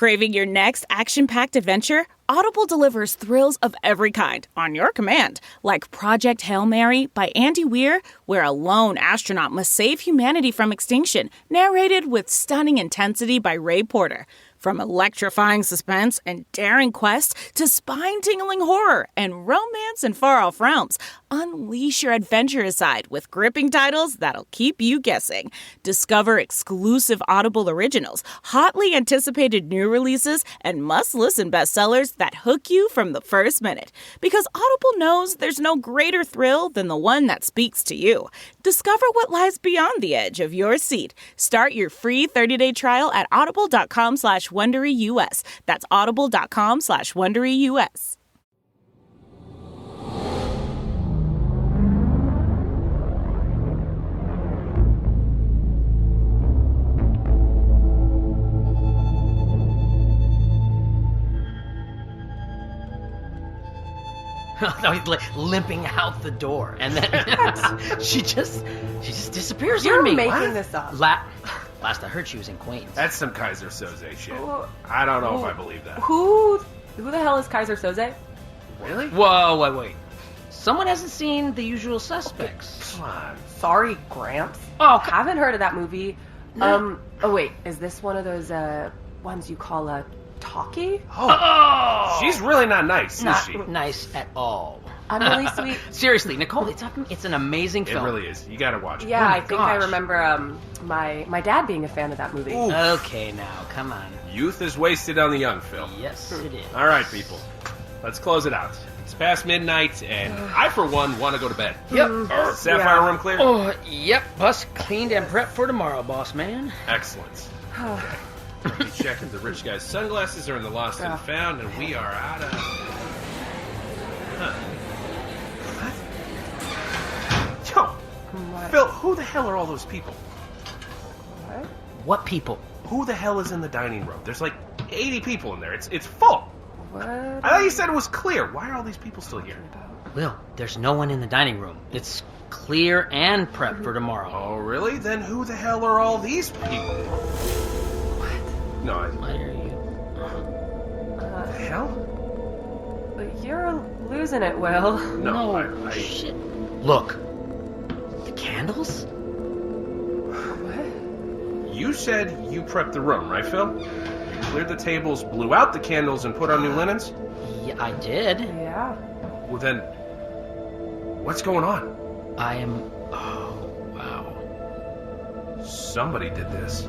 Craving your next action-packed adventure? Audible delivers thrills of every kind on your command, like Project Hail Mary by Andy Weir, where a lone astronaut must save humanity from extinction, narrated with stunning intensity by Ray Porter. From electrifying suspense and daring quest to spine-tingling horror and romance in far-off realms, unleash your adventurous side with gripping titles that'll keep you guessing. Discover exclusive Audible originals, hotly anticipated new releases, and must-listen bestsellers that hook you from the first minute. Because Audible knows there's no greater thrill than the one that speaks to you. Discover what lies beyond the edge of your seat. Start your free 30-day trial at audible.com/WonderyUS. That's audible.com/WonderyUS. He's like limping out the door, and then she just disappears You're on me. making this up. Last I heard, she was in Queens. That's some Kaiser Soze shit. I don't know if I believe that. Who the hell is Kaiser Soze? Really? Whoa, wait. Someone hasn't seen The Usual Suspects. Come on. Sorry, Gramps. Oh, haven't heard of that movie. Oh wait, is this one of those ones you call a talkie? Oh, she's really not nice, Not is she? nice at all. I'm really sweet. Seriously, Nicole, it's an amazing film. It really is. You gotta watch it. Yeah, my I think I gosh. remember my dad being a fan of that movie. Ooh. Okay, now, come on. Youth is wasted on the young, Phil. Yes, it is. All right, people. Let's close it out. It's past midnight, and I, for one, want to go to bed. Yep. Sapphire room clear? Oh, yep. Bus cleaned and prepped for tomorrow, boss man. Excellent. Okay. Let me check if the rich guy's sunglasses are in the lost and found, and we are out of... Huh. What? Yo! What? Phil, who the hell are all those people? What? What people? Who the hell is in the dining room? There's like 80 people in there. It's full. What? I thought you said it was clear. Why are all these people still here? Will, there's no one in the dining room. It's clear and prepped for tomorrow. Oh, really? Then who the hell are all these people? What? No, Why are you? what the hell? You're losing it, Will. No, I Shit. Look. The candles? What? You said you prepped the room, right, Phil? You cleared the tables, blew out the candles, and put on new linens? Yeah, I did. Yeah. Well, then, what's going on? I am... Oh, wow. Somebody did this.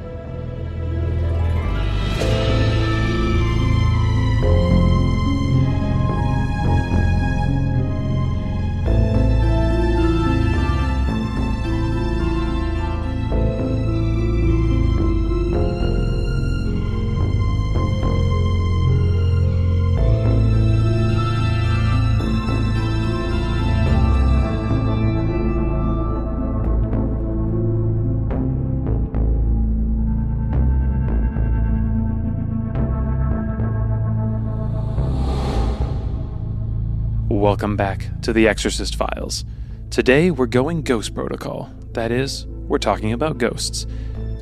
Welcome back to the Exorcist Files. Today we're going ghost protocol. That is, we're talking about ghosts.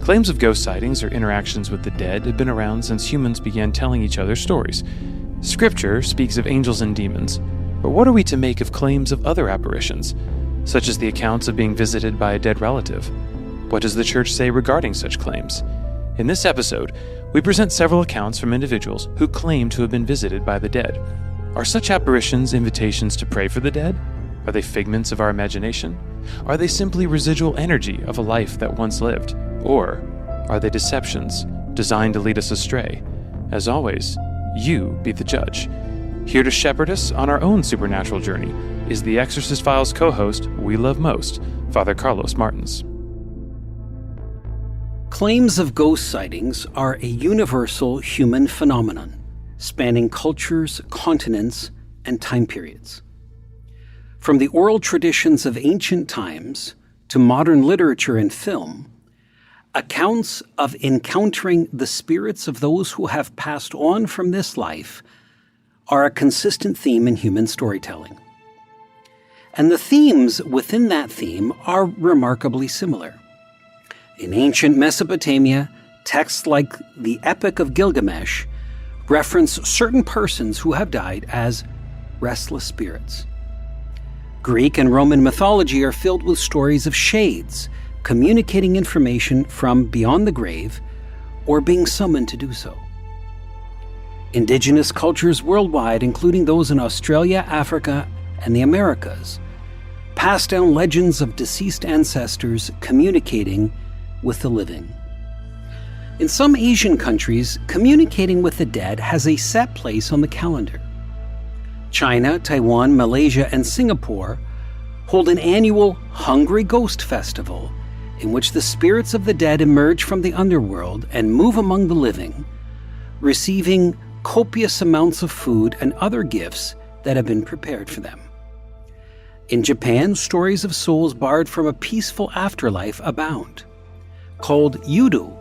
Claims of ghost sightings or interactions with the dead have been around since humans began telling each other stories. Scripture speaks of angels and demons, but what are we to make of claims of other apparitions, such as the accounts of being visited by a dead relative? What does the church say regarding such claims? In this episode, we present several accounts from individuals who claim to have been visited by the dead. Are such apparitions invitations to pray for the dead? Are they figments of our imagination? Are they simply residual energy of a life that once lived? Or are they deceptions designed to lead us astray? As always, you be the judge. Here to shepherd us on our own supernatural journey is the Exorcist Files co-host we love most, Father Carlos Martins. Claims of ghost sightings are a universal human phenomenon, spanning cultures, continents, and time periods. From the oral traditions of ancient times to modern literature and film, accounts of encountering the spirits of those who have passed on from this life are a consistent theme in human storytelling. And the themes within that theme are remarkably similar. In ancient Mesopotamia, texts like the Epic of Gilgamesh reference certain persons who have died as restless spirits. Greek and Roman mythology are filled with stories of shades communicating information from beyond the grave or being summoned to do so. Indigenous cultures worldwide, including those in Australia, Africa, and the Americas, pass down legends of deceased ancestors communicating with the living. In some Asian countries, communicating with the dead has a set place on the calendar. China, Taiwan, Malaysia, and Singapore hold an annual Hungry Ghost Festival in which the spirits of the dead emerge from the underworld and move among the living, receiving copious amounts of food and other gifts that have been prepared for them. In Japan, stories of souls barred from a peaceful afterlife abound. Called yudu,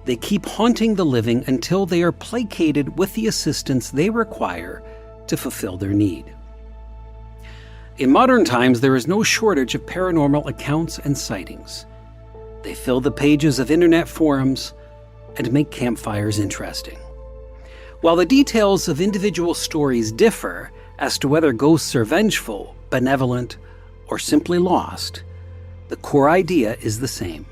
they keep haunting the living until they are placated with the assistance they require to fulfill their need. In modern times, there is no shortage of paranormal accounts and sightings. They fill the pages of internet forums and make campfires interesting. While the details of individual stories differ as to whether ghosts are vengeful, benevolent, or simply lost, the core idea is the same.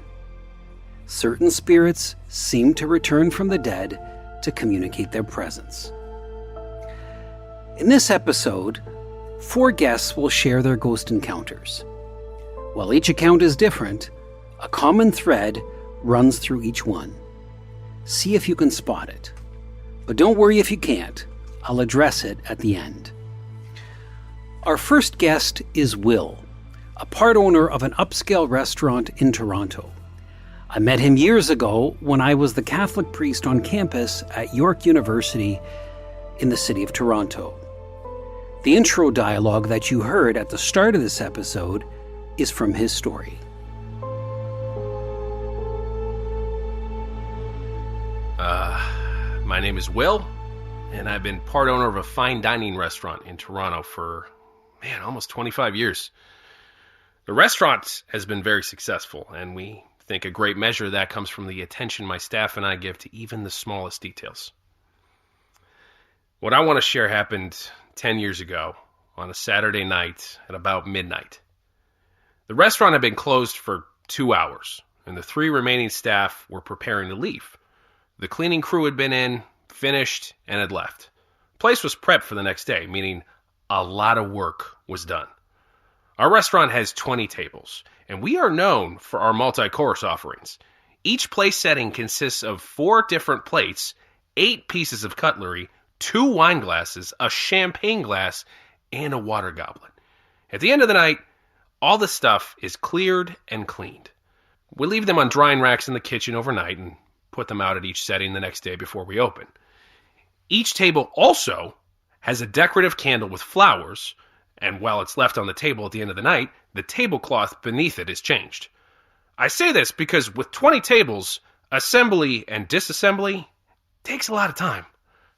Certain spirits seem to return from the dead to communicate their presence. In this episode, 4 guests will share their ghost encounters. While each account is different, a common thread runs through each one. See if you can spot it. But don't worry if you can't. I'll address it at the end. Our first guest is Will, a part owner of an upscale restaurant in Toronto. I met him years ago when I was the Catholic priest on campus at York University in the city of Toronto. The intro dialogue that you heard at the start of this episode is from his story. My name is Will, and I've been part owner of a fine dining restaurant in Toronto for, almost 25 years. The restaurant has been very successful, and we think a great measure of that comes from the attention my staff and I give to even the smallest details. What I want to share happened 10 years ago on a Saturday night at about midnight. The restaurant had been closed for 2 hours, and the 3 remaining staff were preparing to leave. The cleaning crew had been in, finished, and had left. The place was prepped for the next day, meaning a lot of work was done. Our restaurant has 20 tables, and we are known for our multi-course offerings. Each place setting consists of 4 different plates, 8 pieces of cutlery, 2 wine glasses, a champagne glass, and a water goblet. At the end of the night, all the stuff is cleared and cleaned. We leave them on drying racks in the kitchen overnight and put them out at each setting the next day before we open. Each table also has a decorative candle with flowers, and while it's left on the table at the end of the night, the tablecloth beneath it is changed. I say this because with 20 tables, assembly and disassembly takes a lot of time.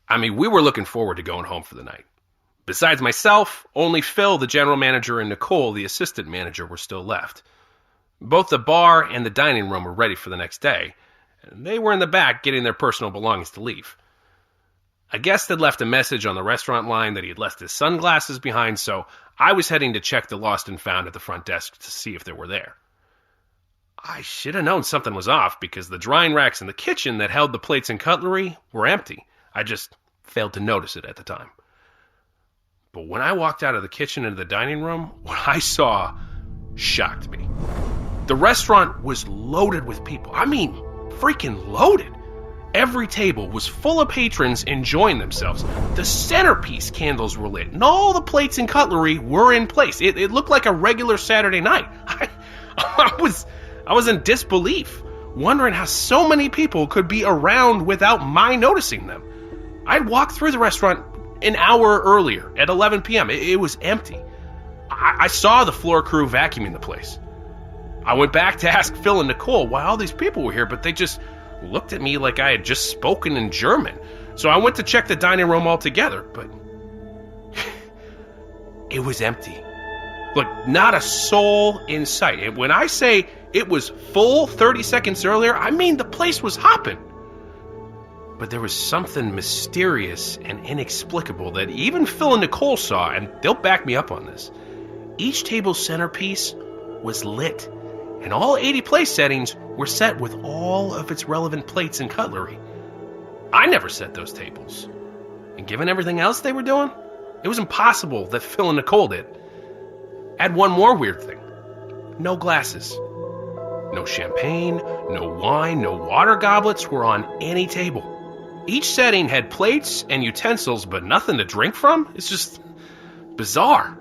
We were looking forward to going home for the night. Besides myself, only Phil, the general manager, and Nicole, the assistant manager, were still left. Both the bar and the dining room were ready for the next day, and they were in the back getting their personal belongings to leave. A guest had left a message on the restaurant line that he had left his sunglasses behind, so I was heading to check the lost and found at the front desk to see if they were there. I should have known something was off because the drying racks in the kitchen that held the plates and cutlery were empty. I just failed to notice it at the time. But when I walked out of the kitchen into the dining room, what I saw shocked me. The restaurant was loaded with people. Freaking loaded. Every table was full of patrons enjoying themselves. The centerpiece candles were lit, and all the plates and cutlery were in place. It looked like a regular Saturday night. I was in disbelief, wondering how so many people could be around without my noticing them. I'd walked through the restaurant an hour earlier at 11 p.m. It was empty. I saw the floor crew vacuuming the place. I went back to ask Phil and Nicole why all these people were here, but they just looked at me like I had just spoken in German. So I went to check the dining room altogether, but it was empty. Look, not a soul in sight. And when I say it was full 30 seconds earlier, I mean the place was hopping. But there was something mysterious and inexplicable that even Phil and Nicole saw, and they'll back me up on this. Each table's centerpiece was lit, and all 80 place settings were set with all of its relevant plates and cutlery. I never set those tables. And given everything else they were doing, it was impossible that Phil and Nicole did. Add one more weird thing. No glasses. No champagne, no wine, no water goblets were on any table. Each setting had plates and utensils, but nothing to drink from? It's just bizarre.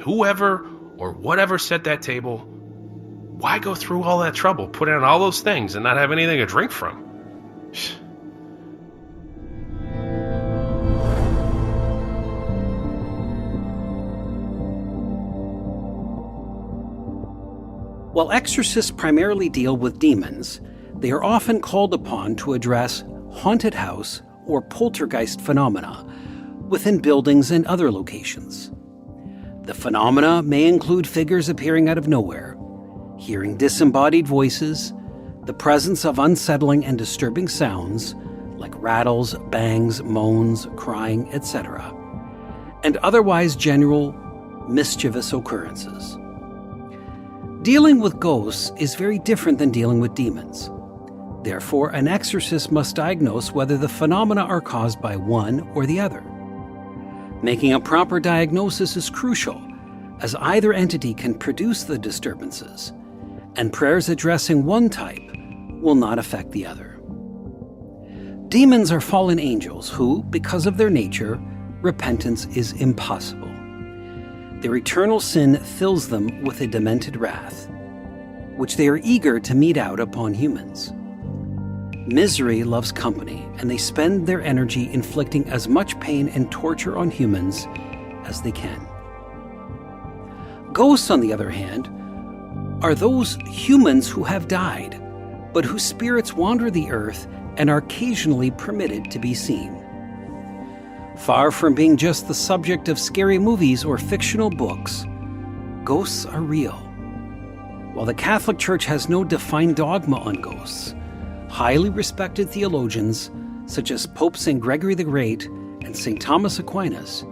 Whoever or whatever set that table, why go through all that trouble, putting on all those things and not have anything to drink from? While exorcists primarily deal with demons, they are often called upon to address haunted house or poltergeist phenomena within buildings and other locations. The phenomena may include figures appearing out of nowhere, hearing disembodied voices, the presence of unsettling and disturbing sounds like rattles, bangs, moans, crying, etc., and otherwise general mischievous occurrences. Dealing with ghosts is very different than dealing with demons. Therefore, an exorcist must diagnose whether the phenomena are caused by one or the other. Making a proper diagnosis is crucial, as either entity can produce the disturbances, and prayers addressing one type will not affect the other. Demons are fallen angels who, because of their nature, repentance is impossible. Their eternal sin fills them with a demented wrath, which they are eager to mete out upon humans. Misery loves company, and they spend their energy inflicting as much pain and torture on humans as they can. Ghosts, on the other hand, are those humans who have died, but whose spirits wander the earth and are occasionally permitted to be seen. Far from being just the subject of scary movies or fictional books, ghosts are real. While the Catholic Church has no defined dogma on ghosts, highly respected theologians such as Pope St. Gregory the Great and St. Thomas Aquinas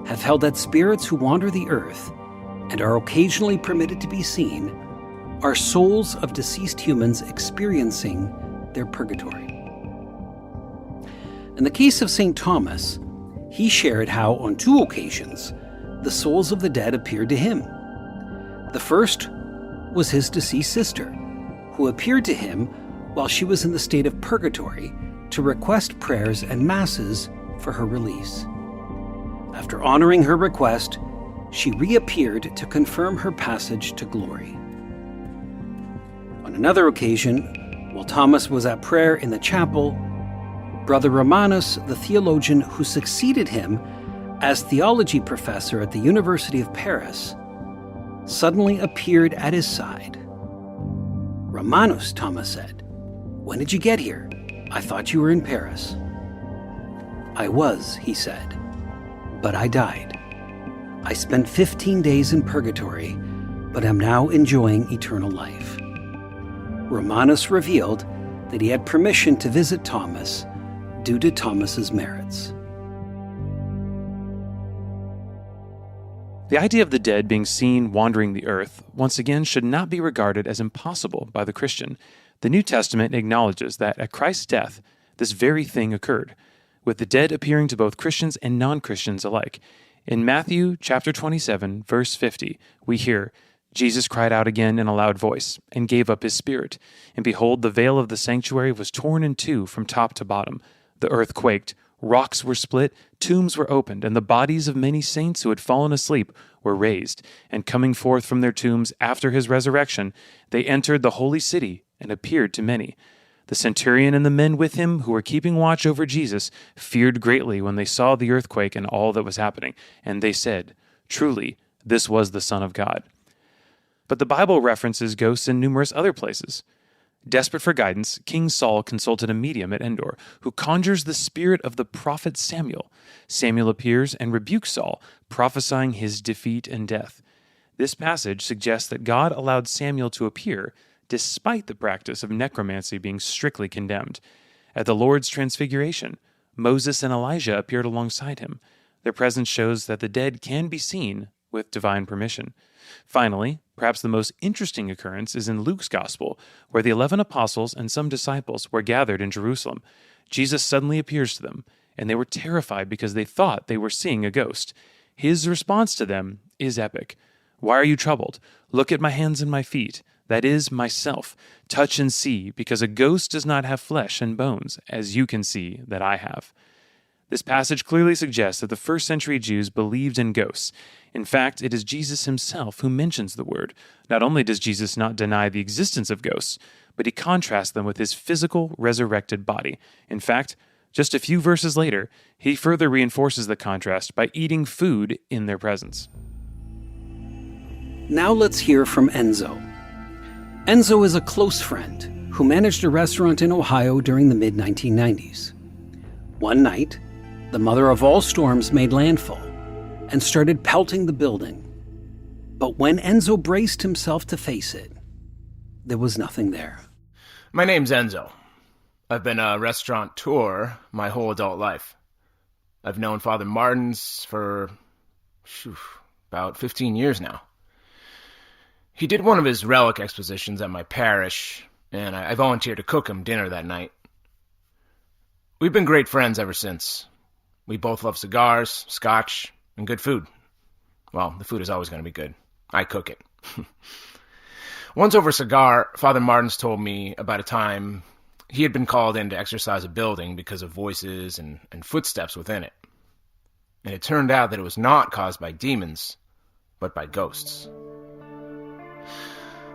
have held that spirits who wander the earth and are occasionally permitted to be seen are souls of deceased humans experiencing their purgatory. In the case of St. Thomas, he shared how, on 2 occasions, the souls of the dead appeared to him. The first was his deceased sister, who appeared to him while she was in the state of purgatory to request prayers and masses for her release. After honoring her request, she reappeared to confirm her passage to glory. On another occasion, while Thomas was at prayer in the chapel, Brother Romanus, the theologian who succeeded him as theology professor at the University of Paris, suddenly appeared at his side. "Romanus," Thomas said, "when did you get here? I thought you were in Paris." "I was," he said, "but I died. I spent 15 days in purgatory, but am now enjoying eternal life." Romanus revealed that he had permission to visit Thomas due to Thomas's merits. The idea of the dead being seen wandering the earth, once again, should not be regarded as impossible by the Christian. The New Testament acknowledges that at Christ's death, this very thing occurred, with the dead appearing to both Christians and non-Christians alike. In Matthew chapter 27, verse 50, we hear, "Jesus cried out again in a loud voice, and gave up his spirit. And behold, the veil of the sanctuary was torn in two from top to bottom. The earth quaked, rocks were split, tombs were opened, and the bodies of many saints who had fallen asleep were raised. And coming forth from their tombs after his resurrection, they entered the holy city and appeared to many. The centurion and the men with him who were keeping watch over Jesus feared greatly when they saw the earthquake and all that was happening. And they said, 'Truly, this was the Son of God.'" But the Bible references ghosts in numerous other places. Desperate for guidance, King Saul consulted a medium at Endor, who conjures the spirit of the prophet Samuel. Samuel appears and rebukes Saul, prophesying his defeat and death. This passage suggests that God allowed Samuel to appear, despite the practice of necromancy being strictly condemned. At the Lord's Transfiguration, Moses and Elijah appeared alongside him. Their presence shows that the dead can be seen with divine permission. Finally, perhaps the most interesting occurrence is in Luke's Gospel, where the 11 apostles and some disciples were gathered in Jerusalem. Jesus suddenly appears to them, and they were terrified because they thought they were seeing a ghost. His response to them is epic. "Why are you troubled? Look at my hands and my feet. That is myself. Touch and see, because a ghost does not have flesh and bones, as you can see that I have." This passage clearly suggests that the first century Jews believed in ghosts. In fact, it is Jesus himself who mentions the word. Not only does Jesus not deny the existence of ghosts, but he contrasts them with his physical, resurrected body. In fact, just a few verses later, he further reinforces the contrast by eating food in their presence. Now let's hear from Enzo. Enzo is a close friend who managed a restaurant in Ohio during the mid-1990s. One night, the mother of all storms made landfall and started pelting the building. But when Enzo braced himself to face it, there was nothing there. My name's Enzo. I've been a restaurateur my whole adult life. I've known Father Martins for about 15 years now. He did one of his relic expositions at my parish, and I volunteered to cook him dinner that night. We've been great friends ever since. We both love cigars, scotch, and good food. Well, the food is always going to be good. I cook it. Once over a cigar, Father Martins told me about a time he had been called in to exorcise a building because of voices and footsteps within it. And it turned out that it was not caused by demons, but by ghosts.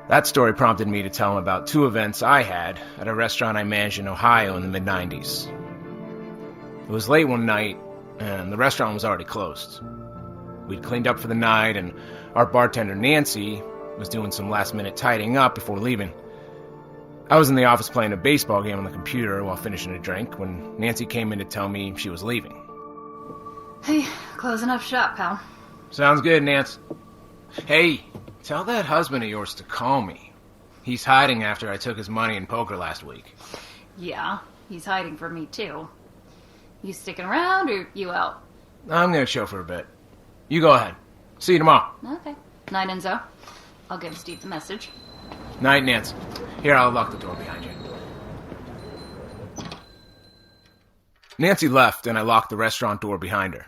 That story prompted me to tell him about two events I had at a restaurant I managed in Ohio in the mid-90s. It was late one night, and the restaurant was already closed. We'd cleaned up for the night, and our bartender, Nancy, was doing some last-minute tidying up before leaving. I was in the office playing a baseball game on the computer while finishing a drink when Nancy came in to tell me she was leaving. Hey, closing up shop, pal. Sounds good, Nance. Hey, tell that husband of yours to call me. He's hiding after I took his money in poker last week. Yeah, he's hiding from me, too. You sticking around, or you out? I'm gonna chill for a bit. You go ahead. See you tomorrow. Okay. Night, Enzo. I'll give Steve the message. Night, Nance. Here, I'll lock the door behind you. Nancy left, and I locked the restaurant door behind her.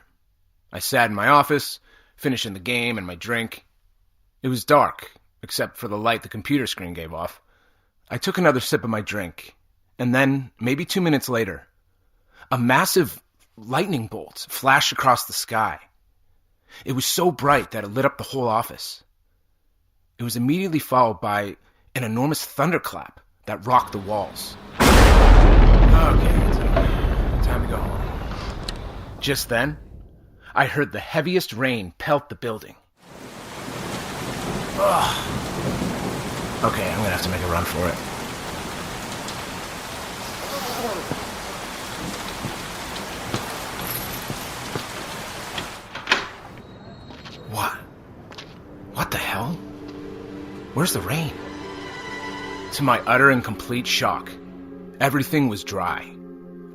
I sat in my office, finishing the game and my drink. It was dark, except for the light the computer screen gave off. I took another sip of my drink, and then, maybe 2 minutes later, a massive lightning bolt flashed across the sky. It was so bright that it lit up the whole office. It was immediately followed by an enormous thunderclap that rocked the walls. Okay, time to go home. Just then, I heard the heaviest rain pelt the building. Ugh. Okay, I'm gonna have to make a run for it. What the hell? Where's the rain? To my utter and complete shock, everything was dry.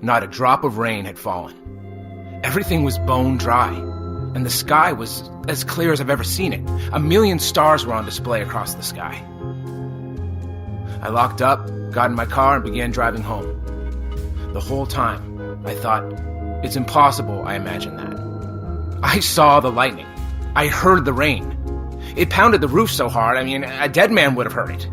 Not a drop of rain had fallen. Everything was bone dry, and the sky was as clear as I've ever seen it. 1,000,000 stars were on display across the sky. I locked up, got in my car, and began driving home. The whole time, I thought, it's impossible I imagined that. I saw the lightning. I heard the rain. It pounded the roof so hard, a dead man would have heard it.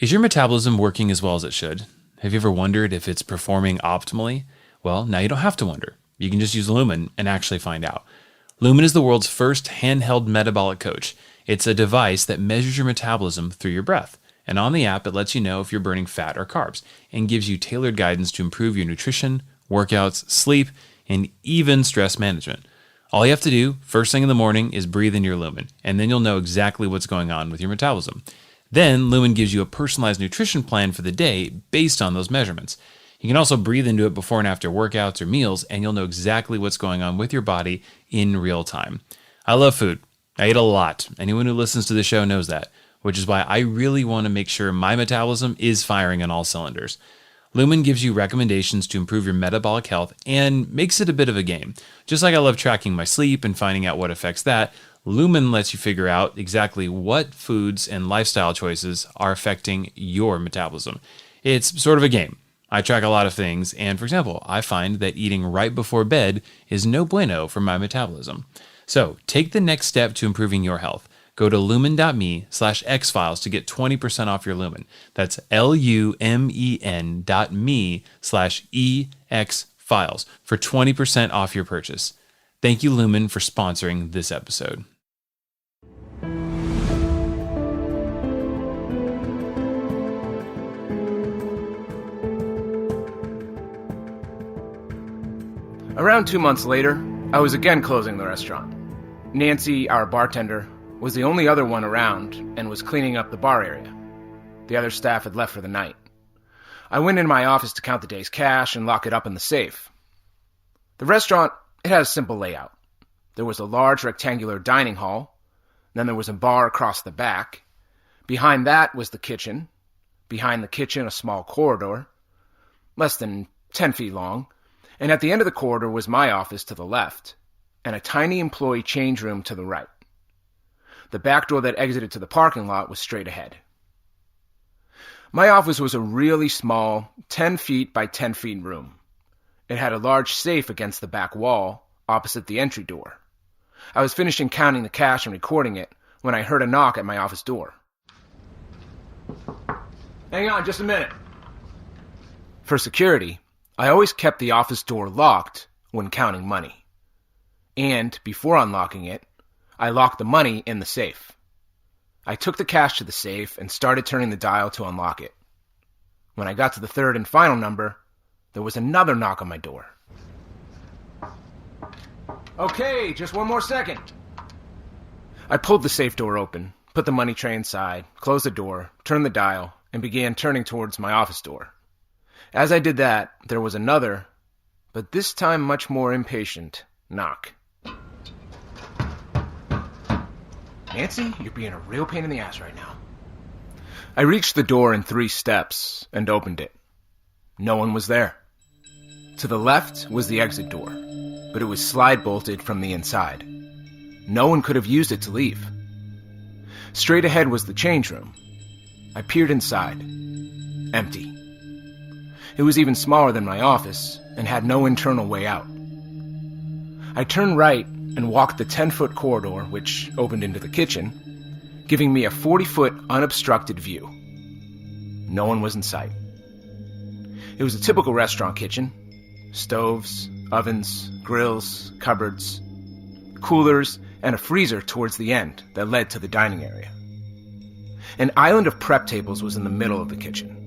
Is your metabolism working as well as it should? Have you ever wondered if it's performing optimally? Well, now you don't have to wonder. You can just use Lumen and actually find out. Lumen is the world's first handheld metabolic coach. It's a device that measures your metabolism through your breath. And on the app, it lets you know if you're burning fat or carbs and gives you tailored guidance to improve your nutrition, workouts, sleep, and even stress management. All you have to do first thing in the morning is breathe in your Lumen, and then you'll know exactly what's going on with your metabolism. Then Lumen gives you a personalized nutrition plan for the day based on those measurements. You can also breathe into it before and after workouts or meals, and you'll know exactly what's going on with your body in real time. I love food. I eat a lot. Anyone who listens to the show knows that, which is why I really want to make sure my metabolism is firing on all cylinders. Lumen gives you recommendations to improve your metabolic health and makes it a bit of a game. Just like I love tracking my sleep and finding out what affects that, Lumen lets you figure out exactly what foods and lifestyle choices are affecting your metabolism. It's sort of a game. I track a lot of things, and for example, I find that eating right before bed is no bueno for my metabolism. So take the next step to improving your health. Go to lumen.me/xfiles to get 20% off your Lumen. That's lumen.me/exfiles for 20% off your purchase. Thank you, Lumen, for sponsoring this episode. Around 2 months later, I was again closing the restaurant. Nancy, our bartender, was the only other one around and was cleaning up the bar area. The other staff had left for the night. I went into my office to count the day's cash and lock it up in the safe. The restaurant, it had a simple layout. There was a large rectangular dining hall. Then there was a bar across the back. Behind that was the kitchen. Behind the kitchen, a small corridor, less than 10 feet long. And at the end of the corridor was my office to the left, and a tiny employee change room to the right. The back door that exited to the parking lot was straight ahead. My office was a really small, 10 feet by 10 feet room. It had a large safe against the back wall, opposite the entry door. I was finishing counting the cash and recording it when I heard a knock at my office door. Hang on just a minute. For security, I always kept the office door locked when counting money. And before unlocking it, I locked the money in the safe. I took the cash to the safe and started turning the dial to unlock it. When I got to the third and final number, there was another knock on my door. Okay, just one more second. I pulled the safe door open, put the money tray inside, closed the door, turned the dial, and began turning towards my office door. As I did that, there was another, but this time much more impatient, knock. Nancy, you're being a real pain in the ass right now. I reached the door in 3 steps and opened it. No one was there. To the left was the exit door, but it was slide-bolted from the inside. No one could have used it to leave. Straight ahead was the change room. I peered inside. Empty. It was even smaller than my office and had no internal way out. I turned right and walked the 10-foot corridor, which opened into the kitchen, giving me a 40-foot unobstructed view. No one was in sight. It was a typical restaurant kitchen. Stoves, ovens, grills, cupboards, coolers, and a freezer towards the end that led to the dining area. An island of prep tables was in the middle of the kitchen.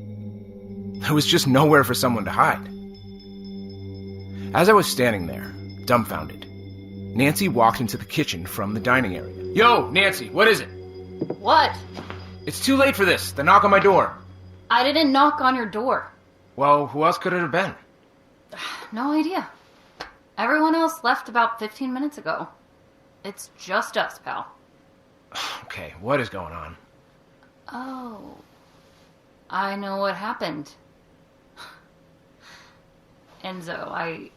There was just nowhere for someone to hide. As I was standing there, dumbfounded, Nancy walked into the kitchen from the dining area. Yo, Nancy, what is it? What? It's too late for this. The knock on my door. I didn't knock on your door. Well, who else could it have been? No idea. Everyone else left about 15 minutes ago. It's just us, pal. Okay, what is going on? Oh, I know what happened. Enzo,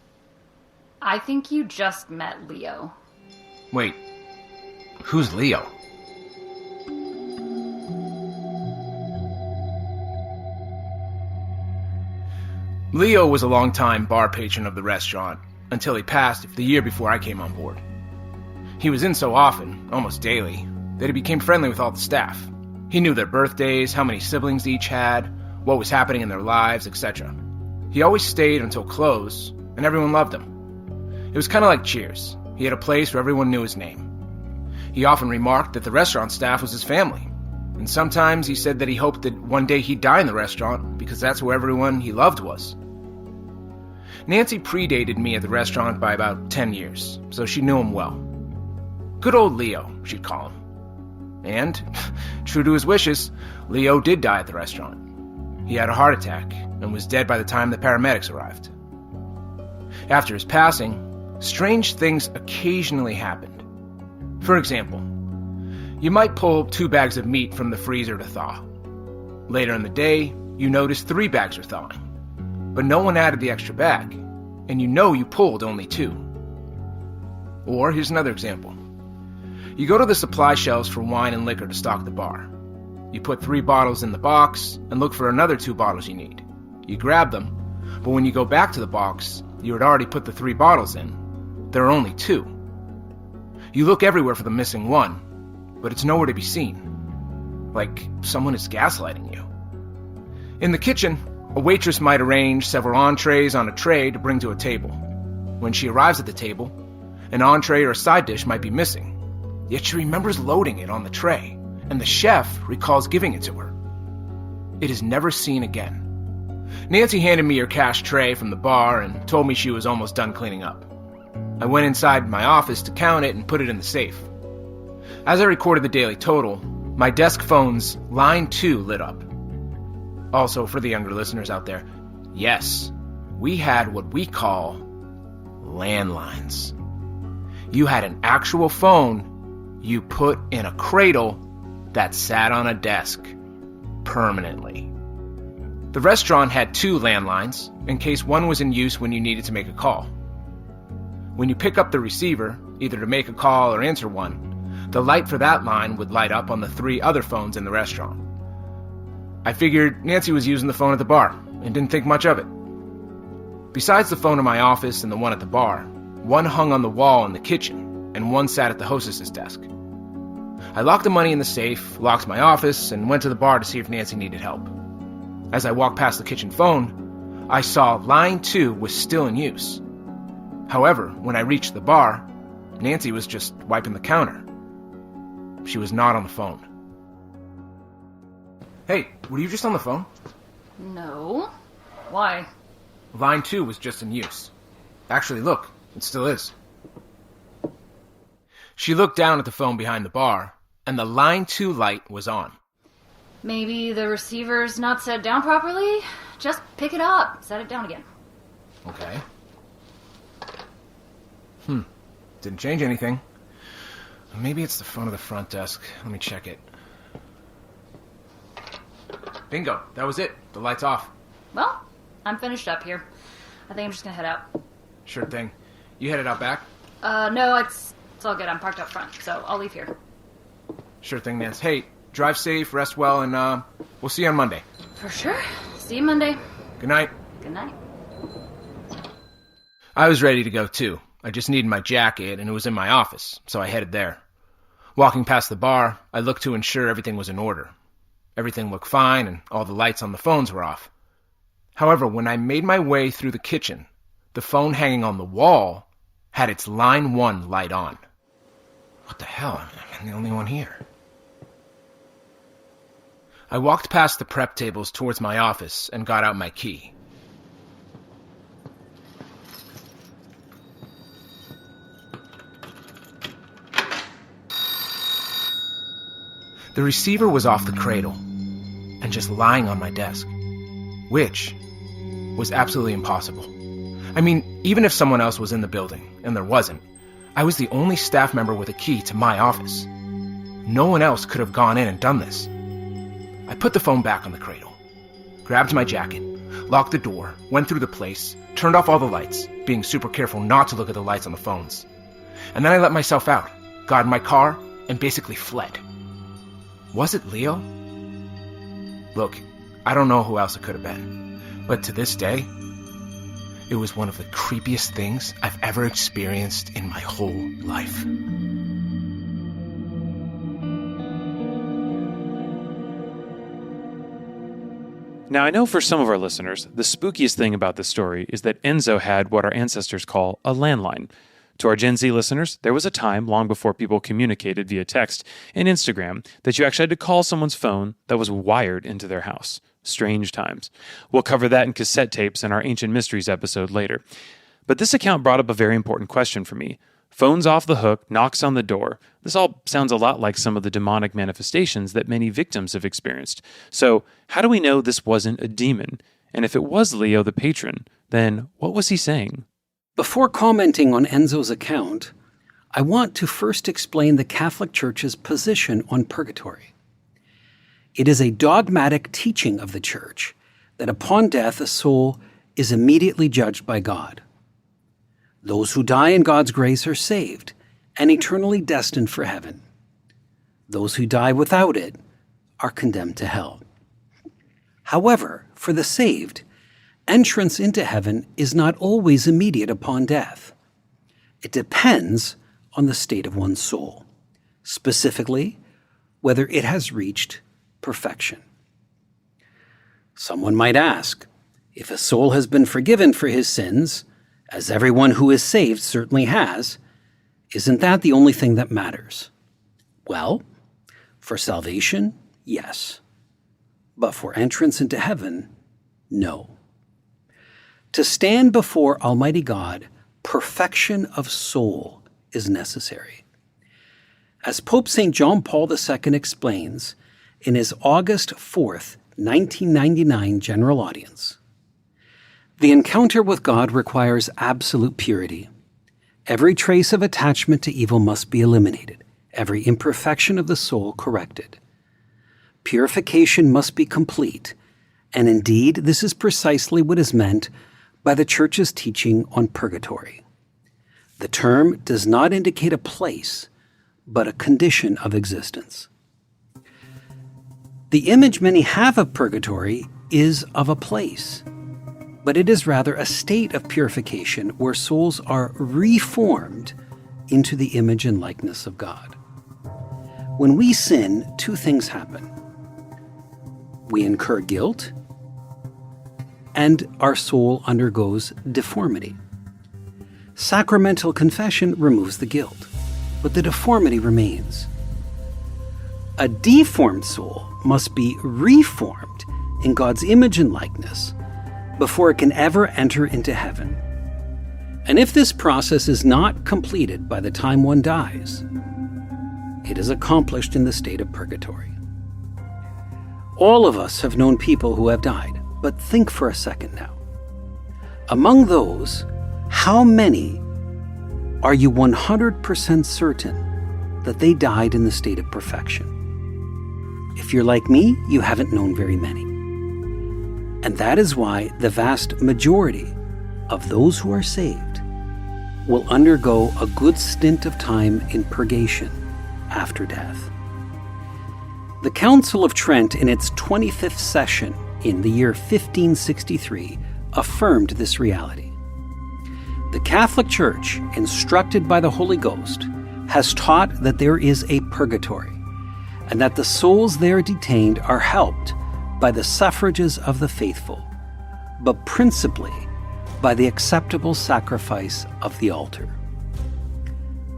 I think you just met Leo. Wait, who's Leo? Leo was a longtime bar patron of the restaurant until he passed the year before I came on board. He was in so often, almost daily, that he became friendly with all the staff. He knew their birthdays, how many siblings each had, what was happening in their lives, etc. He always stayed until close, and everyone loved him. It was kind of like Cheers. He had a place where everyone knew his name. He often remarked that the restaurant staff was his family, and sometimes he said that he hoped that one day he'd die in the restaurant because that's where everyone he loved was. Nancy predated me at the restaurant by about 10 years, so she knew him well. Good old Leo, she'd call him. And, true to his wishes, Leo did die at the restaurant. He had a heart attack and was dead by the time the paramedics arrived. After his passing, strange things occasionally happened. For example, you might pull 2 bags of meat from the freezer to thaw. Later in the day, you notice 3 bags are thawing, but no one added the extra bag, and you know you pulled only 2. Or here's another example. You go to the supply shelves for wine and liquor to stock the bar. You put 3 bottles in the box and look for another 2 bottles you need. You grab them, but when you go back to the box, you had already put the 3 bottles in. There are only 2. You look everywhere for the missing one, but it's nowhere to be seen. Like someone is gaslighting you. In the kitchen, a waitress might arrange several entrees on a tray to bring to a table. When she arrives at the table, an entree or a side dish might be missing, yet she remembers loading it on the tray, and the chef recalls giving it to her. It is never seen again. Nancy handed me her cash tray from the bar and told me she was almost done cleaning up. I went inside my office to count it and put it in the safe. As I recorded the daily total, my desk phone's line 2 lit up. Also, for the younger listeners out there, yes, we had what we call landlines. You had an actual phone you put in a cradle that sat on a desk permanently. The restaurant had 2 landlines in case one was in use when you needed to make a call. When you pick up the receiver, either to make a call or answer one, the light for that line would light up on the 3 other phones in the restaurant. I figured Nancy was using the phone at the bar and didn't think much of it. Besides the phone in my office and the one at the bar, one hung on the wall in the kitchen and one sat at the hostess's desk. I locked the money in the safe, locked my office, and went to the bar to see if Nancy needed help. As I walked past the kitchen phone, I saw line 2 was still in use. However, when I reached the bar, Nancy was just wiping the counter. She was not on the phone. Hey, were you just on the phone? No. Why? Line 2 was just in use. Actually, look, it still is. She looked down at the phone behind the bar, and the line 2 light was on. Maybe the receiver's not set down properly? Just pick it up, set it down again. Okay. Didn't change anything. Maybe it's the phone of the front desk. Let me check it. Bingo, that was it. The light's off. Well, I'm finished up here. I think I'm just gonna head out. Sure thing. You headed out back? No, it's all good. I'm parked up front, so I'll leave here. Sure thing, Nance. Hey, drive safe, rest well, and we'll see you on Monday. For sure. See you Monday. Good night. Good night. I was ready to go, too. I just needed my jacket, and it was in my office, so I headed there. Walking past the bar, I looked to ensure everything was in order. Everything looked fine, and all the lights on the phones were off. However, when I made my way through the kitchen, the phone hanging on the wall had its line 1 light on. What the hell? I'm the only one here. I walked past the prep tables towards my office and got out my key. The receiver was off the cradle and just lying on my desk, which was absolutely impossible. I mean, even if someone else was in the building, and there wasn't, I was the only staff member with a key to my office. No one else could have gone in and done this. I put the phone back on the cradle, grabbed my jacket, locked the door, went through the place, turned off all the lights, being super careful not to look at the lights on the phones. And then I let myself out, got in my car, and basically fled. Was it Leo? Look, I don't know who else it could have been, but to this day, it was one of the creepiest things I've ever experienced in my whole life. Now, I know for some of our listeners, the spookiest thing about this story is that Enzo had what our ancestors call a landline. To our Gen Z listeners, there was a time long before people communicated via text and Instagram that you actually had to call someone's phone that was wired into their house. Strange times. We'll cover that in cassette tapes in our Ancient Mysteries episode later. But this account brought up a very important question for me. Phone's off the hook, knocks on the door. This all sounds a lot like some of the demonic manifestations that many victims have experienced. So, how do we know this wasn't a demon? And if it was Leo the patron, then what was he saying? Before commenting on Enzo's account, I want to first explain the Catholic Church's position on purgatory. It is a dogmatic teaching of the Church that upon death a soul is immediately judged by God. Those who die in God's grace are saved and eternally destined for heaven. Those who die without it are condemned to hell. However, for the saved, entrance into heaven is not always immediate upon death. It depends on the state of one's soul, specifically whether it has reached perfection. Someone might ask, if a soul has been forgiven for his sins, as everyone who is saved certainly has, isn't that the only thing that matters? Well, for salvation, yes. But for entrance into heaven, no. To stand before Almighty God, perfection of soul is necessary. As Pope St. John Paul II explains in his August 4th, 1999 general audience, the encounter with God requires absolute purity. Every trace of attachment to evil must be eliminated, every imperfection of the soul corrected. Purification must be complete, and indeed this is precisely what is meant by the Church's teaching on purgatory. The term does not indicate a place, but a condition of existence. The image many have of purgatory is of a place, but it is rather a state of purification where souls are reformed into the image and likeness of God. When we sin, two things happen. We incur guilt, and our soul undergoes deformity. Sacramental confession removes the guilt, but the deformity remains. A deformed soul must be reformed in God's image and likeness before it can ever enter into heaven. And if this process is not completed by the time one dies, it is accomplished in the state of purgatory. All of us have known people who have died, but think for a second now. Among those, how many are you 100% certain that they died in the state of perfection? If you're like me, you haven't known very many. And that is why the vast majority of those who are saved will undergo a good stint of time in purgation after death. The Council of Trent, in its 25th session in the year 1563, affirmed this reality. The Catholic Church, instructed by the Holy Ghost, has taught that there is a purgatory, and that the souls there detained are helped by the suffrages of the faithful, but principally by the acceptable sacrifice of the altar.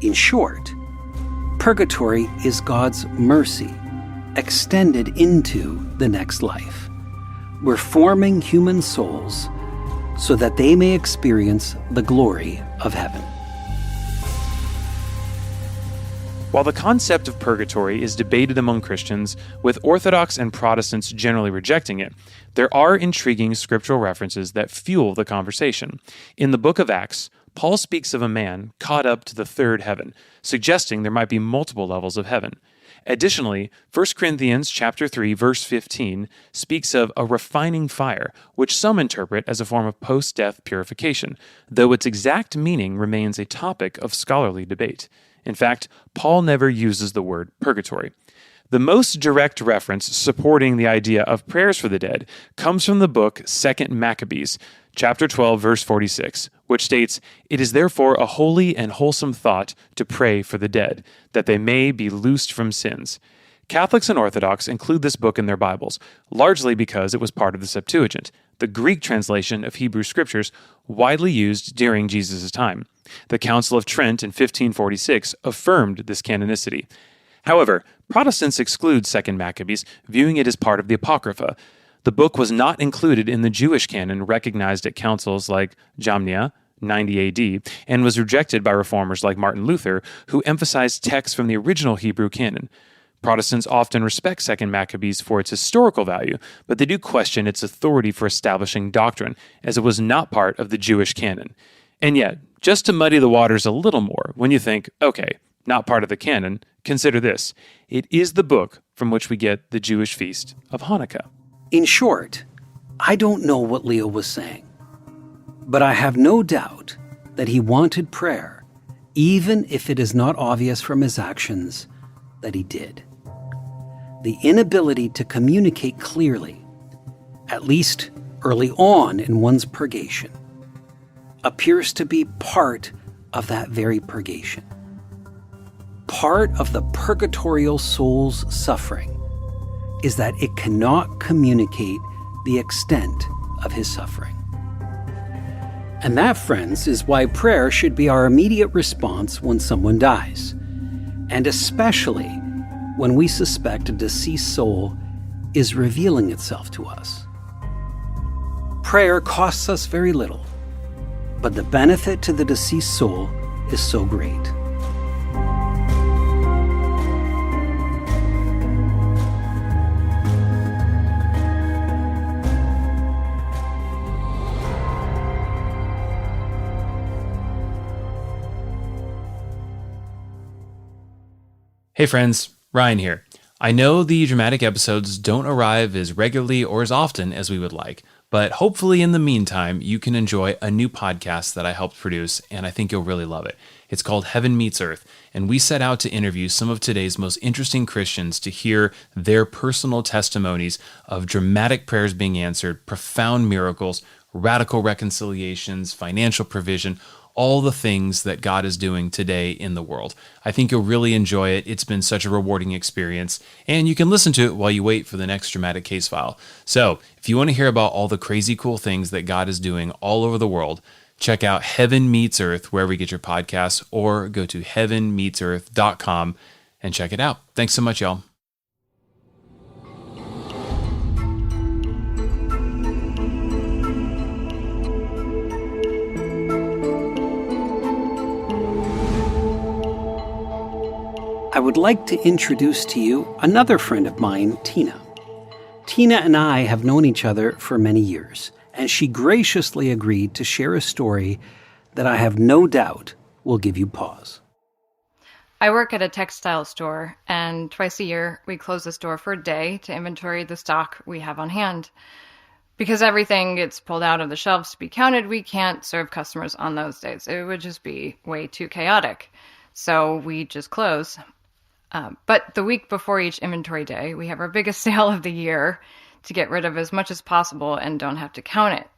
In short, purgatory is God's mercy extended into the next life, reforming human souls so that they may experience the glory of heaven. While the concept of purgatory is debated among Christians, with Orthodox and Protestants generally rejecting it, there are intriguing scriptural references that fuel the conversation. In the book of Acts, Paul speaks of a man caught up to the third heaven, suggesting there might be multiple levels of heaven. Additionally, 1 Corinthians chapter 3, verse 15 speaks of a refining fire, which some interpret as a form of post-death purification, though its exact meaning remains a topic of scholarly debate. In fact, Paul never uses the word purgatory. The most direct reference supporting the idea of prayers for the dead comes from the book 2 Maccabees, chapter 12, verse 46, which states, "It is therefore a holy and wholesome thought to pray for the dead, that they may be loosed from sins." Catholics and Orthodox include this book in their Bibles, largely because it was part of the Septuagint, the Greek translation of Hebrew scriptures widely used during Jesus' time. The Council of Trent in 1546 affirmed this canonicity. However, Protestants exclude 2 Maccabees, viewing it as part of the Apocrypha. The book was not included in the Jewish canon recognized at councils like Jamnia, 90 AD, and was rejected by reformers like Martin Luther, who emphasized texts from the original Hebrew canon. Protestants often respect 2nd Maccabees for its historical value, but they do question its authority for establishing doctrine, as it was not part of the Jewish canon. And yet, just to muddy the waters a little more, when you think, okay, not part of the canon, consider this. It is the book from which we get the Jewish feast of Hanukkah. In short, I don't know what Leo was saying, but I have no doubt that he wanted prayer, even if it is not obvious from his actions that he did. The inability to communicate clearly, at least early on in one's purgation, appears to be part of that very purgation. Part of the purgatorial soul's suffering is that it cannot communicate the extent of his suffering. And that, friends, is why prayer should be our immediate response when someone dies, and especially when we suspect a deceased soul is revealing itself to us. Prayer costs us very little, but the benefit to the deceased soul is so great. Hey friends, Ryan here. I know the dramatic episodes don't arrive as regularly or as often as we would like, but hopefully in the meantime, you can enjoy a new podcast that I helped produce, and I think you'll really love it. It's called Heaven Meets Earth, and we set out to interview some of today's most interesting Christians to hear their personal testimonies of dramatic prayers being answered, profound miracles, radical reconciliations, financial provision, all the things that God is doing today in the world. I think you'll really enjoy it. It's been such a rewarding experience, and you can listen to it while you wait for the next dramatic case file. So, if you want to hear about all the crazy cool things that God is doing all over the world, check out Heaven Meets Earth wherever you get your podcasts, or go to heavenmeetsearth.com and check it out. Thanks so much, y'all. I would like to introduce to you another friend of mine, Tina. Tina and I have known each other for many years, and she graciously agreed to share a story that I have no doubt will give you pause. I work at a textile store, and twice a year we close the store for a day to inventory the stock we have on hand. Because everything gets pulled out of the shelves to be counted, we can't serve customers on those days. It would just be way too chaotic. So we just close. But the week before each inventory day, we have our biggest sale of the year to get rid of as much as possible and don't have to count it.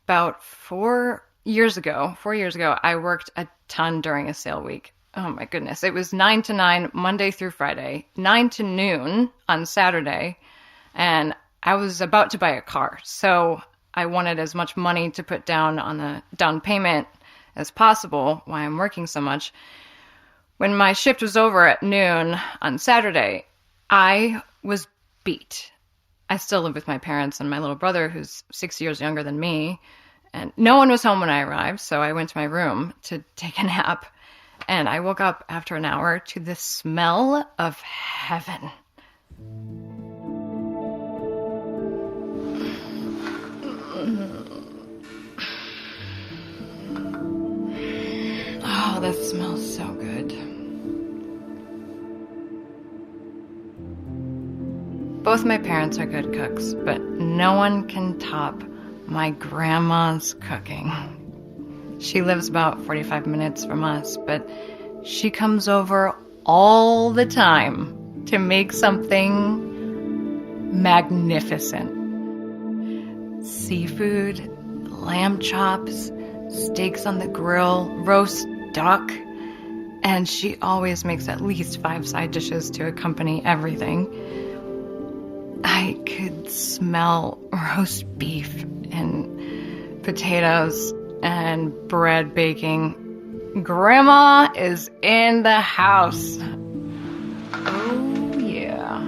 About 4 years ago, I worked a ton during a sale week. Oh my goodness. It was 9 to 9, Monday through Friday, 9 to noon on Saturday, and I was about to buy a car. So I wanted as much money to put down on the down payment as possible while I'm working so much. When my shift was over at noon on Saturday, I was beat. I still live with my parents and my little brother, who's 6 years younger than me, and no one was home when I arrived, so I went to my room to take a nap, and I woke up after an hour to the smell of heaven. Oh, that smells so good. Both my parents are good cooks, but no one can top my grandma's cooking. She lives about 45 minutes from us, but she comes over all the time to make something magnificent. Seafood, lamb chops, steaks on the grill, roast duck, and she always makes at least 5 side dishes to accompany everything. I could smell roast beef and potatoes and bread baking. Grandma is in the house. Oh yeah.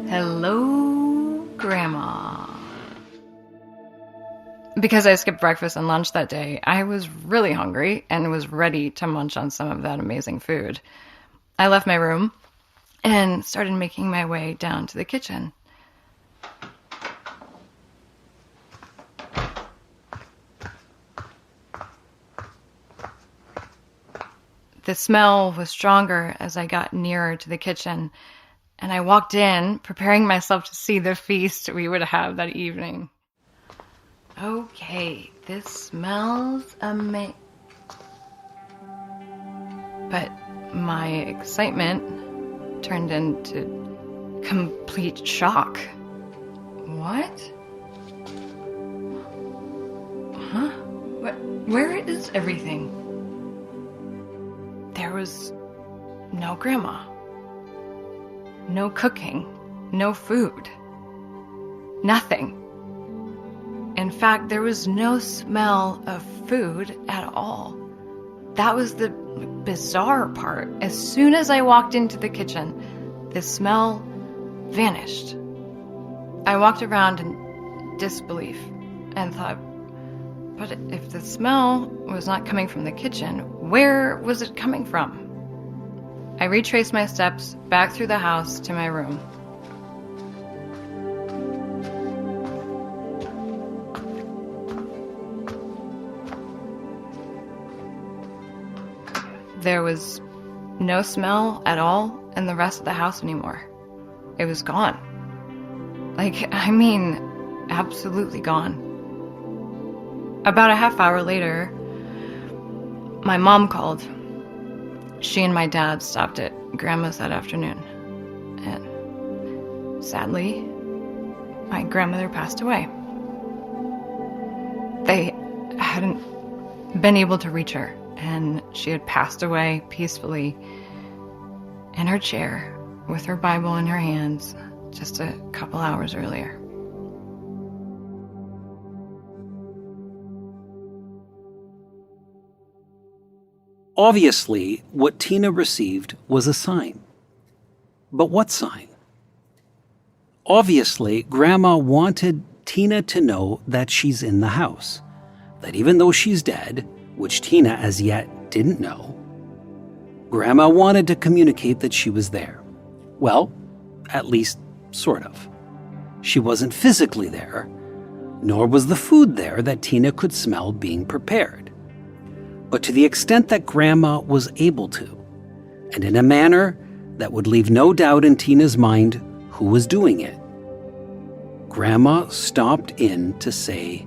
Hello, Grandma. Because I skipped breakfast and lunch that day, I was really hungry and was ready to munch on some of that amazing food. I left my room and started making my way down to the kitchen. The smell was stronger as I got nearer to the kitchen, and I walked in, preparing myself to see the feast we would have that evening. Okay, this smells amazing. But my excitement turned into complete shock. What? Huh? Where is everything? There was no grandma. No cooking. No food. Nothing. In fact, there was no smell of food at all. That was the bizarre part. As soon as I walked into the kitchen, the smell vanished. I walked around in disbelief and thought, but if the smell was not coming from the kitchen, where was it coming from? I retraced my steps back through the house to my room. There was no smell at all in the rest of the house anymore. It was gone. Absolutely gone. About a half hour later, my mom called. She and my dad stopped at Grandma's that afternoon. And sadly, my grandmother passed away. They hadn't been able to reach her, and she had passed away peacefully in her chair with her Bible in her hands just a couple hours earlier. Obviously, what Tina received was a sign. But what sign? Obviously, Grandma wanted Tina to know that she's in the house, that even though she's dead, which Tina as yet didn't know, Grandma wanted to communicate that she was there. Well, at least sort of. She wasn't physically there, nor was the food there that Tina could smell being prepared. But to the extent that Grandma was able to, and in a manner that would leave no doubt in Tina's mind who was doing it, Grandma stopped in to say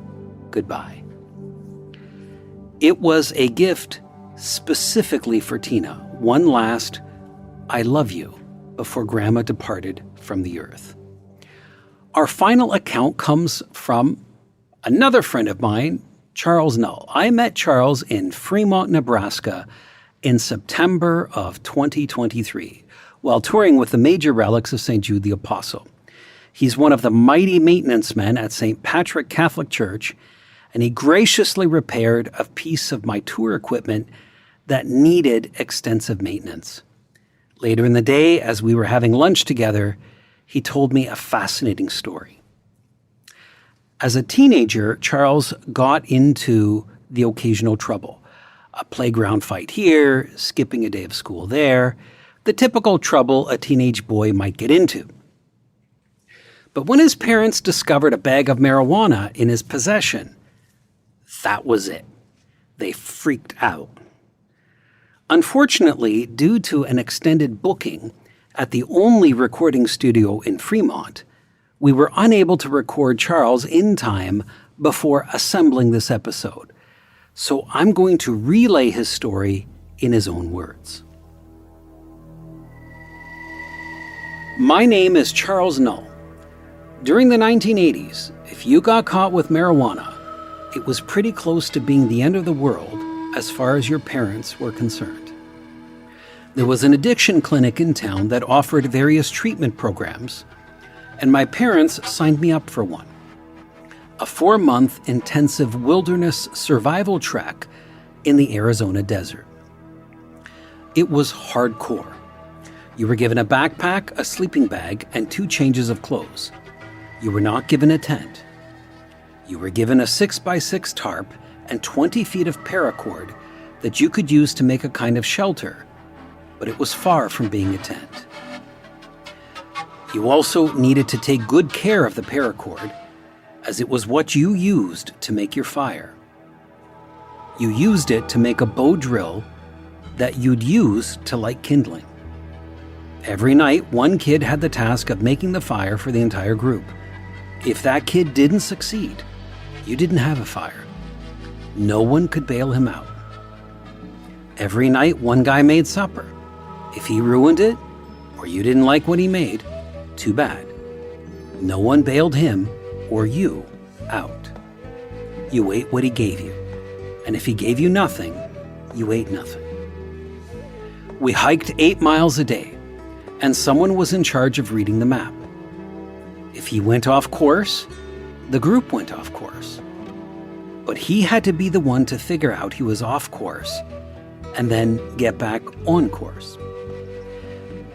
goodbye. It was a gift specifically for Tina, one last "I love you" before Grandma departed from the earth. Our final account comes from another friend of mine, Charles Null. I met Charles in Fremont, Nebraska in September of 2023 while touring with the major relics of St. Jude the Apostle. He's one of the mighty maintenance men at St. Patrick Catholic Church, and he graciously repaired a piece of my tour equipment that needed extensive maintenance. Later in the day, as we were having lunch together, he told me a fascinating story. As a teenager, Charles got into the occasional trouble. A playground fight here, skipping a day of school there, the typical trouble a teenage boy might get into. But when his parents discovered a bag of marijuana in his possession, that was it. They freaked out. Unfortunately, due to an extended booking at the only recording studio in Fremont, we were unable to record Charles in time before assembling this episode. So I'm going to relay his story in his own words. My name is Charles Null. During the 1980s, if you got caught with marijuana, it was pretty close to being the end of the world as far as your parents were concerned. There was an addiction clinic in town that offered various treatment programs, and my parents signed me up for one. A 4-month intensive wilderness survival trek in the Arizona desert. It was hardcore. You were given a backpack, a sleeping bag, and 2 changes of clothes. You were not given a tent. You were given a 6x6 tarp and 20 feet of paracord that you could use to make a kind of shelter, but it was far from being a tent. You also needed to take good care of the paracord, as it was what you used to make your fire. You used it to make a bow drill that you'd use to light kindling. Every night, one kid had the task of making the fire for the entire group. If that kid didn't succeed, you didn't have a fire. No one could bail him out. Every night, one guy made supper. If he ruined it, or you didn't like what he made, too bad. No one bailed him or you out. You ate what he gave you, and if he gave you nothing, you ate nothing. We hiked 8 miles a day, and someone was in charge of reading the map. If he went off course, the group went off course. But he had to be the one to figure out he was off course and then get back on course.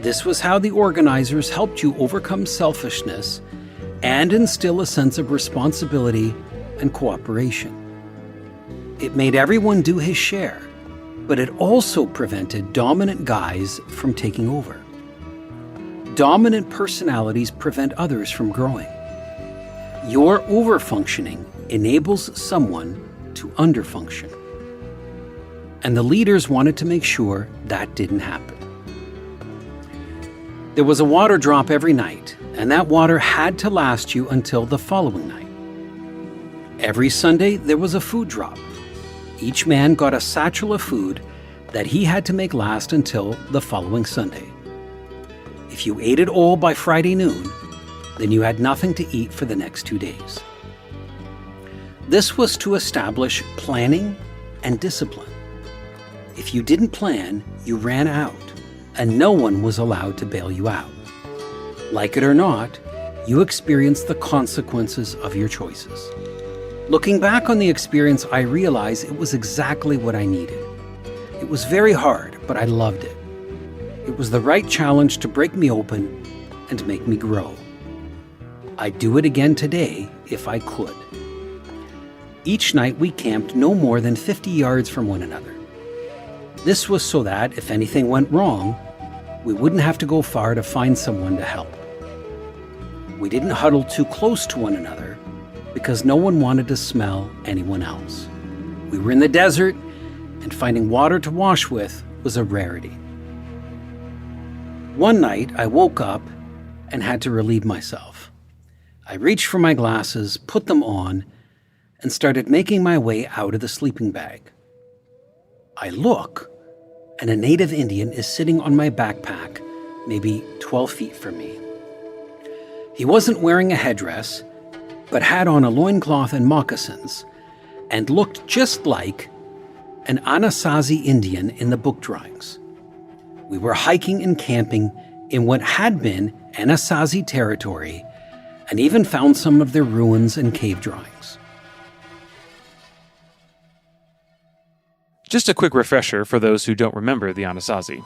This was how the organizers helped you overcome selfishness and instill a sense of responsibility and cooperation. It made everyone do his share, but it also prevented dominant guys from taking over. Dominant personalities prevent others from growing. Your overfunctioning enables someone to underfunction. And the leaders wanted to make sure that didn't happen. There was a water drop every night, and that water had to last you until the following night. Every Sunday, there was a food drop. Each man got a satchel of food that he had to make last until the following Sunday. If you ate it all by Friday noon, then you had nothing to eat for the next 2 days. This was to establish planning and discipline. If you didn't plan, you ran out, and no one was allowed to bail you out. Like it or not, you experienced the consequences of your choices. Looking back on the experience, I realize it was exactly what I needed. It was very hard, but I loved it. It was the right challenge to break me open and make me grow. I'd do it again today if I could. Each night we camped no more than 50 yards from one another. This was so that if anything went wrong, we wouldn't have to go far to find someone to help. We didn't huddle too close to one another because no one wanted to smell anyone else. We were in the desert, and finding water to wash with was a rarity. One night, I woke up and had to relieve myself. I reached for my glasses, put them on, and started making my way out of the sleeping bag. I look, and a native Indian is sitting on my backpack, maybe 12 feet from me. He wasn't wearing a headdress, but had on a loincloth and moccasins, and looked just like an Anasazi Indian in the book drawings. We were hiking and camping in what had been Anasazi territory, and even found some of their ruins and cave drawings. Just a quick refresher for those who don't remember the Anasazi.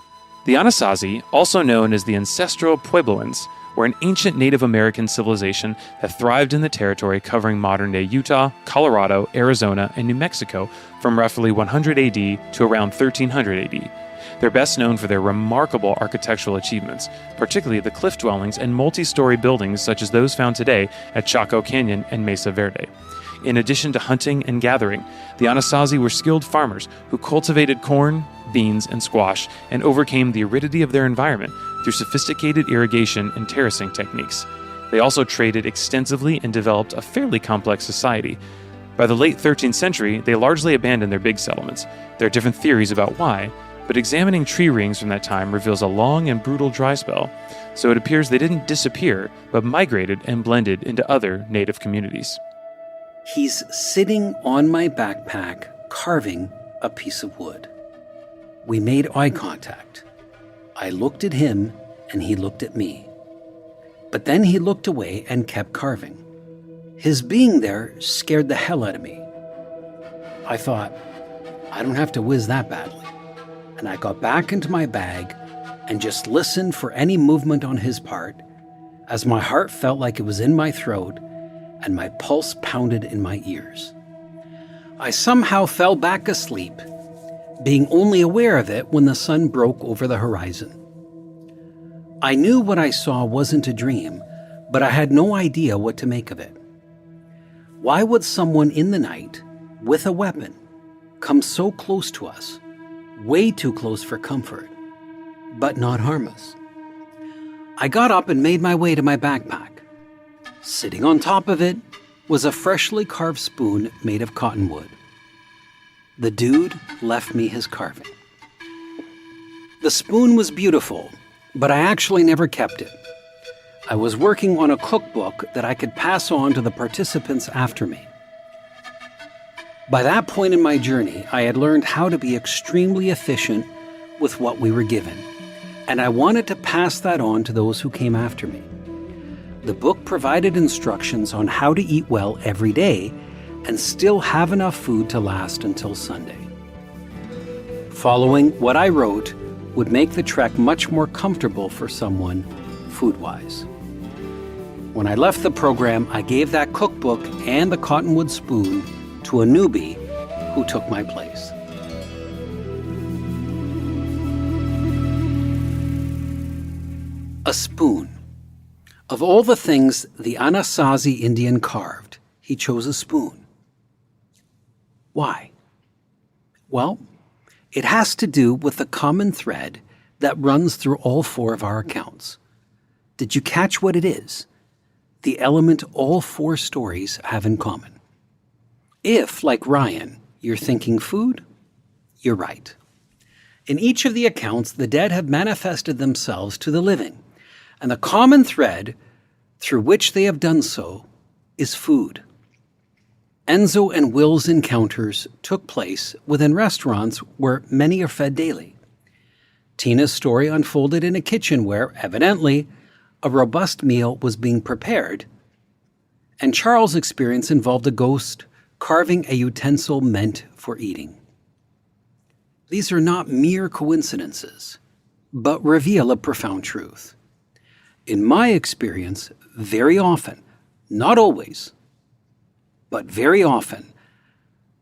The Anasazi, also known as the ancestral Puebloans, were an ancient Native American civilization that thrived in the territory covering modern-day Utah, Colorado, Arizona, and New Mexico from roughly 100 AD to around 1300 AD. They're best known for their remarkable architectural achievements, particularly the cliff dwellings and multi-story buildings such as those found today at Chaco Canyon and Mesa Verde. In addition to hunting and gathering, the Anasazi were skilled farmers who cultivated corn, beans, and squash and overcame the aridity of their environment through sophisticated irrigation and terracing techniques. They also traded extensively and developed a fairly complex society. By the late 13th century, they largely abandoned their big settlements. There are different theories about why, but examining tree rings from that time reveals a long and brutal dry spell, so it appears they didn't disappear, but migrated and blended into other native communities. He's sitting on my backpack, carving a piece of wood. We made eye contact. I looked at him, and he looked at me. But then he looked away and kept carving. His being there scared the hell out of me. I thought, I don't have to whiz that badly. And I got back into my bag and just listened for any movement on his part, as my heart felt like it was in my throat and my pulse pounded in my ears. I somehow fell back asleep, being only aware of it when the sun broke over the horizon. I knew what I saw wasn't a dream, but I had no idea what to make of it. Why would someone in the night, with a weapon, come so close to us, way too close for comfort, but not harm us? I got up and made my way to my backpack. Sitting on top of it was a freshly carved spoon made of cottonwood. The dude left me his carving. The spoon was beautiful, but I actually never kept it. I was working on a cookbook that I could pass on to the participants after me. By that point in my journey, I had learned how to be extremely efficient with what we were given, and I wanted to pass that on to those who came after me. The book provided instructions on how to eat well every day and still have enough food to last until Sunday. Following what I wrote would make the trek much more comfortable for someone food-wise. When I left the program, I gave that cookbook and the cottonwood spoon to a newbie who took my place. A spoon. Of all the things the Anasazi Indian carved, he chose a spoon. Why? Well, it has to do with the common thread that runs through all four of our accounts. Did you catch what it is? The element all four stories have in common. If, like Ryan, you're thinking food, you're right. In each of the accounts, the dead have manifested themselves to the living, and the common thread through which they have done so is food. Enzo and Will's encounters took place within restaurants where many are fed daily. Tina's story unfolded in a kitchen where, evidently, a robust meal was being prepared, and Charles' experience involved a ghost carving a utensil meant for eating. These are not mere coincidences, but reveal a profound truth. In my experience, very often, not always, but very often,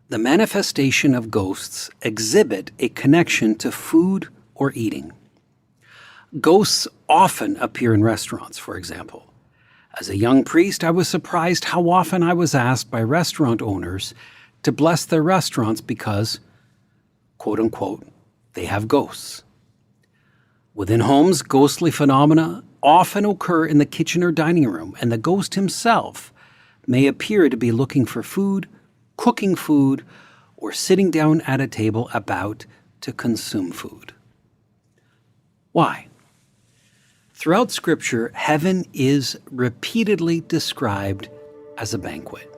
the manifestation of ghosts exhibit a connection to food or eating. Ghosts often appear in restaurants, for example. As a young priest, I was surprised how often I was asked by restaurant owners to bless their restaurants because, quote unquote, they have ghosts. Within homes, ghostly phenomena often occur in the kitchen or dining room, and the ghost himself may appear to be looking for food, cooking food, or sitting down at a table about to consume food. Why? Throughout Scripture, heaven is repeatedly described as a banquet,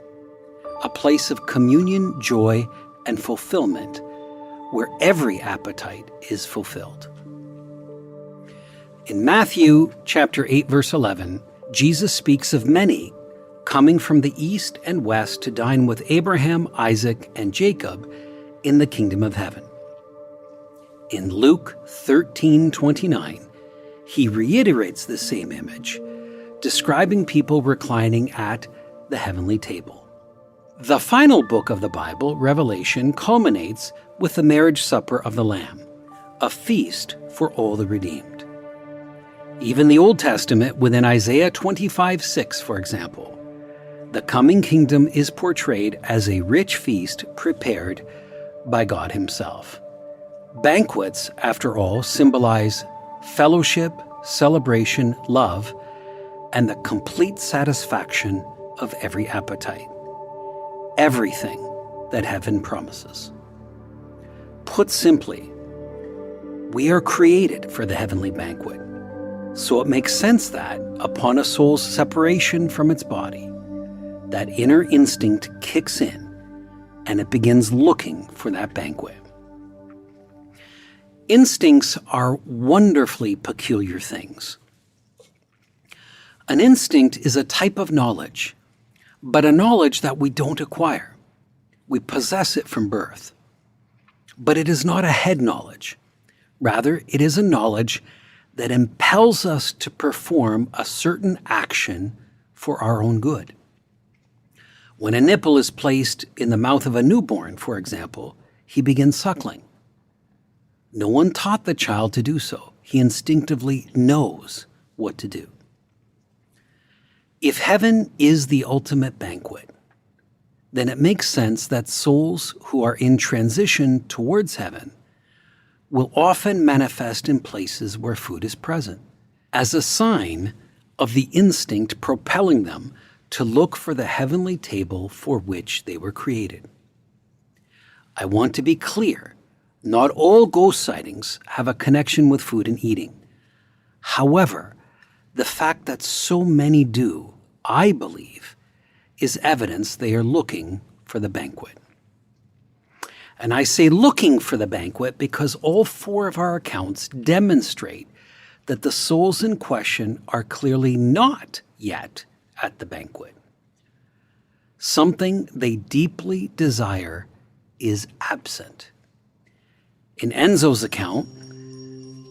a place of communion, joy, and fulfillment, where every appetite is fulfilled. In Matthew chapter 8, verse 11, Jesus speaks of many coming from the east and west to dine with Abraham, Isaac, and Jacob in the kingdom of heaven. In Luke 13:29, he reiterates the same image, describing people reclining at the heavenly table. The final book of the Bible, Revelation, culminates with the marriage supper of the Lamb, a feast for all the redeemed. Even the Old Testament, within Isaiah 25:6, for example, the coming kingdom is portrayed as a rich feast prepared by God himself. Banquets, after all, symbolize fellowship, celebration, love, and the complete satisfaction of every appetite. Everything that heaven promises. Put simply, we are created for the heavenly banquet. So it makes sense that, upon a soul's separation from its body, that inner instinct kicks in and it begins looking for that banquet. Instincts are wonderfully peculiar things. An instinct is a type of knowledge, but a knowledge that we don't acquire. We possess it from birth. But it is not a head knowledge. Rather, it is a knowledge that impels us to perform a certain action for our own good. When a nipple is placed in the mouth of a newborn, for example, he begins suckling. No one taught the child to do so. He instinctively knows what to do. If heaven is the ultimate banquet, then it makes sense that souls who are in transition towards heaven will often manifest in places where food is present, as a sign of the instinct propelling them to look for the heavenly table for which they were created. I want to be clear, not all ghost sightings have a connection with food and eating. However, the fact that so many do, I believe, is evidence they are looking for the banquet. And I say looking for the banquet because all 4 of our accounts demonstrate that the souls in question are clearly not yet at the banquet. Something they deeply desire is absent. In Enzo's account,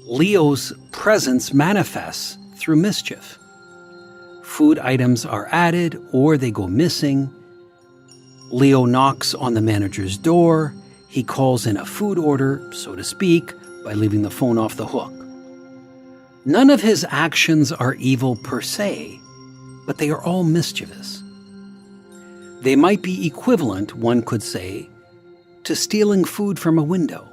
Leo's presence manifests through mischief. Food items are added or they go missing. Leo knocks on the manager's door. He calls in a food order, so to speak, by leaving the phone off the hook. None of his actions are evil per se, but they are all mischievous. They might be equivalent, one could say, to stealing food from a window.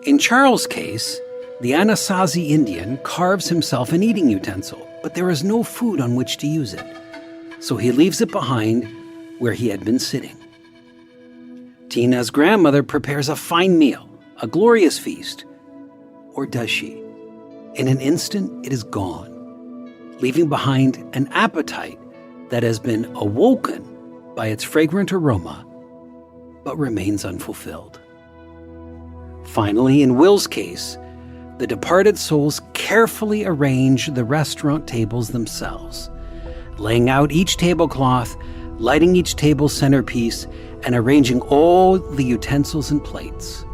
In Charles' case, the Anasazi Indian carves himself an eating utensil, but there is no food on which to use it, so he leaves it behind where he had been sitting. Tina's grandmother prepares a fine meal, a glorious feast. Or does she? In an instant, it is gone, leaving behind an appetite that has been awoken by its fragrant aroma, but remains unfulfilled. Finally, in Will's case, the departed souls carefully arrange the restaurant tables themselves, laying out each tablecloth, lighting each table centerpiece, and arranging all the utensils and plates.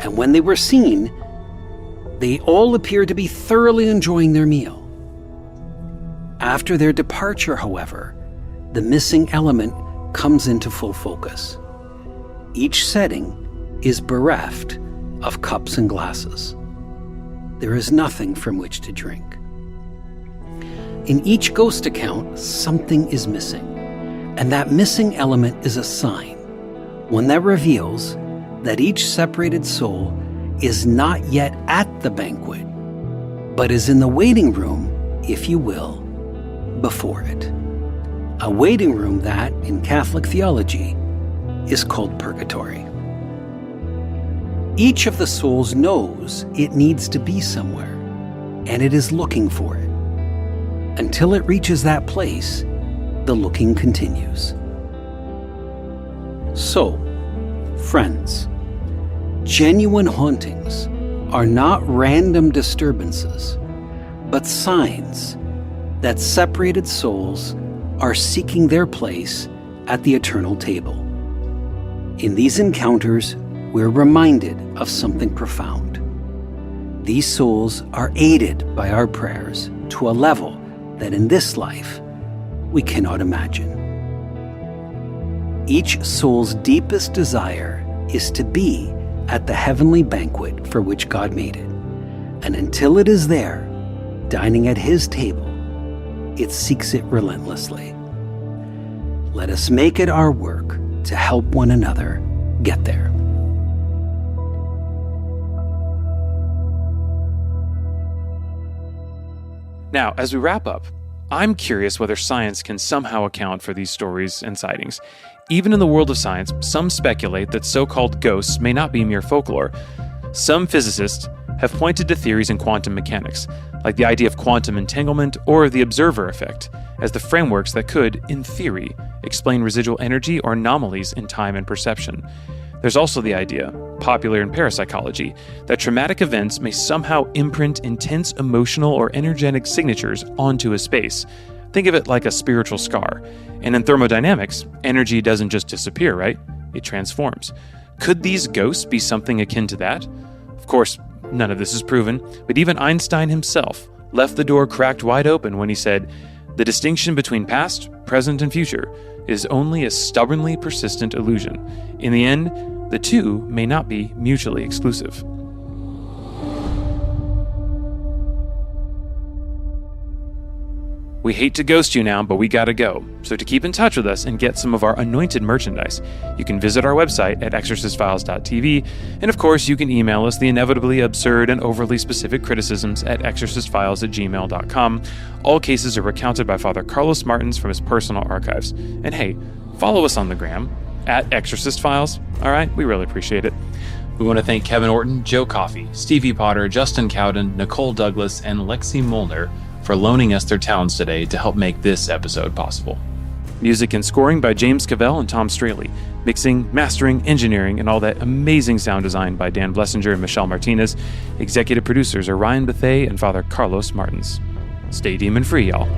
And when they were seen, they all appeared to be thoroughly enjoying their meal. After their departure, however, the missing element comes into full focus. Each setting is bereft of cups and glasses. There is nothing from which to drink. In each ghost account, something is missing, and that missing element is a sign, one that reveals that each separated soul is not yet at the banquet, but is in the waiting room, if you will, before it. A waiting room that, in Catholic theology, is called purgatory. Each of the souls knows it needs to be somewhere, and it is looking for it. Until it reaches that place, the looking continues. So, friends, genuine hauntings are not random disturbances, but signs that separated souls are seeking their place at the eternal table. In these encounters, we're reminded of something profound. These souls are aided by our prayers to a level that in this life we cannot imagine. Each soul's deepest desire is to be at the heavenly banquet for which God made it. And until it is there, dining at His table, it seeks it relentlessly. Let us make it our work to help one another get there. Now, as we wrap up, I'm curious whether science can somehow account for these stories and sightings. Even in the world of science, some speculate that so-called ghosts may not be mere folklore. Some physicists have pointed to theories in quantum mechanics, like the idea of quantum entanglement or the observer effect, as the frameworks that could, in theory, explain residual energy or anomalies in time and perception. There's also the idea, popular in parapsychology, that traumatic events may somehow imprint intense emotional or energetic signatures onto a space. Think of it like a spiritual scar. And in thermodynamics, energy doesn't just disappear, right? It transforms. Could these ghosts be something akin to that? Of course, none of this is proven, but even Einstein himself left the door cracked wide open when he said, The distinction between past, present, and future is only a stubbornly persistent illusion. In the end, the two may not be mutually exclusive. We hate to ghost you now, but we gotta go. So to keep in touch with us and get some of our anointed merchandise, you can visit our website at exorcistfiles.tv, and of course you can email us the inevitably absurd and overly specific criticisms at exorcistfiles@gmail.com. All cases are recounted by Father Carlos Martins from his personal archives. And hey, follow us on the gram, at Exorcist Files. Alright, we really appreciate it. We want to thank Kevin Orton, Joe Coffey, Stevie Potter, Justin Cowden, Nicole Douglas, and Lexi Molnar for loaning us their talents today to help make this episode possible. Music and scoring by James Cavell and Tom Straley. Mixing, mastering, engineering, and all that amazing sound design by Dan Blessinger and Michelle Martinez. Executive producers are Ryan Bethay and Father Carlos Martins. Stay demon free, y'all.